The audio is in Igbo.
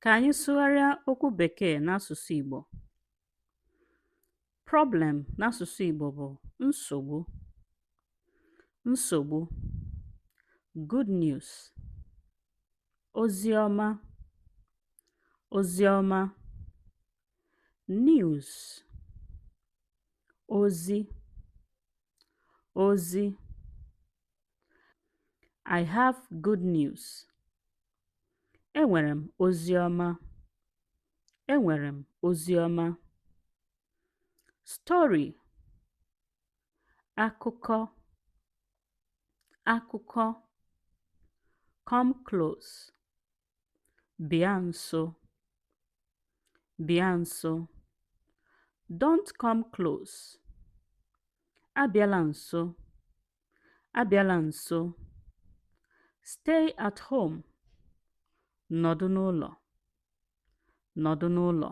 Ka anyị sụgharịa okwu Bekee n'asụsụ Igbo. Problem n'asụsụ Igbo bụ nsogbu. Nsogbu. Good news. Oziọma. Oziọma. News. Ozi. Ozi. I have good news. Enwere m oziọma. Enwere m oziọma. Story. Akụkọ. Akụkọ. Come close. Bịa nso. Bịa nso. Don't come close. Abịala nso. Abịala nso. Stay at home. Nọdụ n'ụlọ. Nọdụ n'ụlọ.